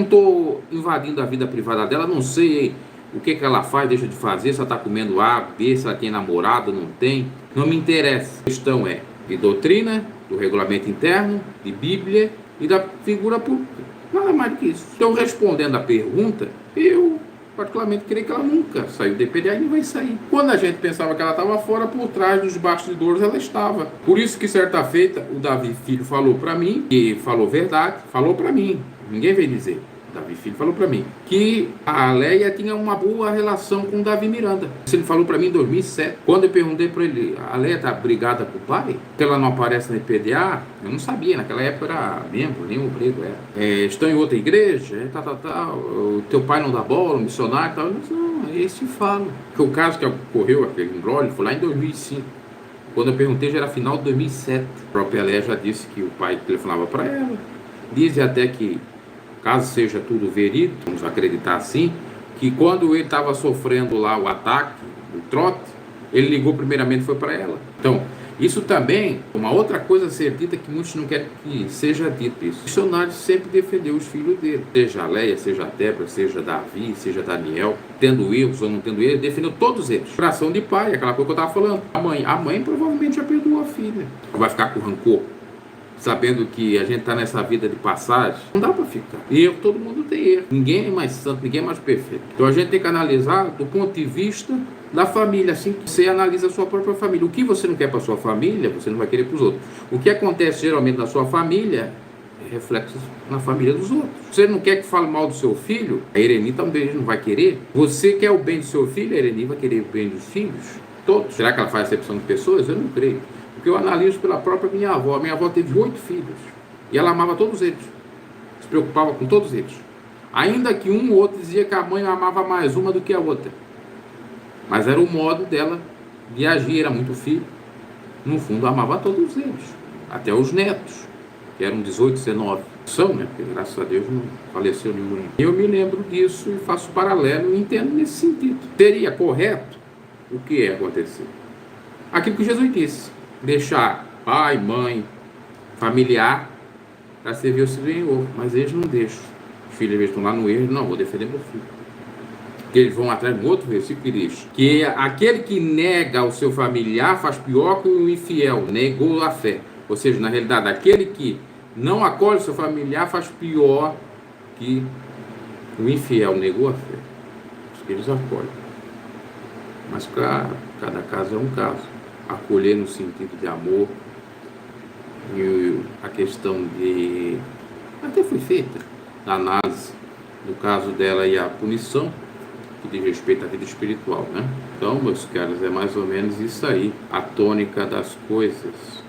Não estou invadindo a vida privada dela, não sei o que ela faz, deixa de fazer, se ela está comendo A, B, se ela tem namorado, não tem. Não me interessa. A questão é de doutrina, do regulamento interno, de Bíblia e da figura pública. Nada mais do que isso. Então, respondendo a pergunta, eu particularmente creio que ela nunca saiu do EPDA e não vai sair. Quando a gente pensava que ela estava fora, por trás dos bastidores ela estava. Por isso que certa feita o Davi Filho falou para mim, e falou verdade, falou para mim, ninguém veio dizer. Davi Filho falou para mim que a Leia tinha uma boa relação com o Davi Miranda. Isso ele falou para mim em 2007. Quando eu perguntei para ele, a Leia tá brigada com o pai? Porque ela não aparece na EPDA? Eu não sabia, naquela época era membro, nem obreiro era. Estão em outra igreja? O teu pai não dá bola, o missionário e tal. Eu disse, não, é esse falo. Porque o caso que ocorreu, aquele embrolho, foi lá em 2005. Quando eu perguntei, já era final de 2007. A própria Leia já disse que o pai telefonava para ela. Dizem até que, caso seja tudo verídico, vamos acreditar assim, que quando ele estava sofrendo lá o ataque, o trote, ele ligou primeiramente, foi para ela. Então, isso também é uma outra coisa a ser dita que muitos não querem que seja dito isso. O missionário sempre defendeu os filhos dele, seja a Leia, seja a Débora, seja Davi, seja Daniel, tendo erros ou não tendo erros, defendeu todos eles. Coração de pai, aquela coisa que eu estava falando. A mãe provavelmente já perdoou a filha. Vai ficar com rancor, sabendo que a gente está nessa vida de passagem. Não dá para ficar. Erro, todo mundo tem erro. Ninguém é mais santo, ninguém é mais perfeito. Então a gente tem que analisar do ponto de vista da família, assim que você analisa a sua própria família. O que você não quer para sua família, você não vai querer para os outros. O que acontece geralmente na sua família é reflexo na família dos outros. Você não quer que fale mal do seu filho, a Ereni também não vai querer. Você quer o bem do seu filho, a Ereni vai querer o bem dos filhos. Todos. Será que ela faz acepção de pessoas? Eu não creio. Porque eu analiso pela própria minha avó. A minha avó teve 8 filhos. E ela amava todos eles. Se preocupava com todos eles. Ainda que um ou outro dizia que a mãe amava mais uma do que a outra. Mas era o modo dela de agir. Era muito filho. No fundo, amava todos eles. Até os netos, que eram 18, 19. São, né? Porque graças a Deus não faleceu nenhum. Eu me lembro disso e faço paralelo e entendo nesse sentido. Seria correto o que acontecer? Aquilo que Jesus disse. Deixar pai, mãe, familiar para servir o Senhor, mas eles não deixam. Os filhos eles estão lá no erro, não, vou defender meu filho. Porque eles vão atrás de um outro versículo que diz que aquele que nega o seu familiar faz pior que o infiel, negou a fé. Ou seja, na realidade, aquele que não acolhe o seu familiar faz pior que o infiel, negou a fé. Os eles acolhem. Mas cada caso é um caso. Acolher no sentido de amor, e a questão de... até foi feita a análise do caso dela e a punição, que diz respeito à vida espiritual, né? Então, meus caros, é mais ou menos isso aí, a tônica das coisas.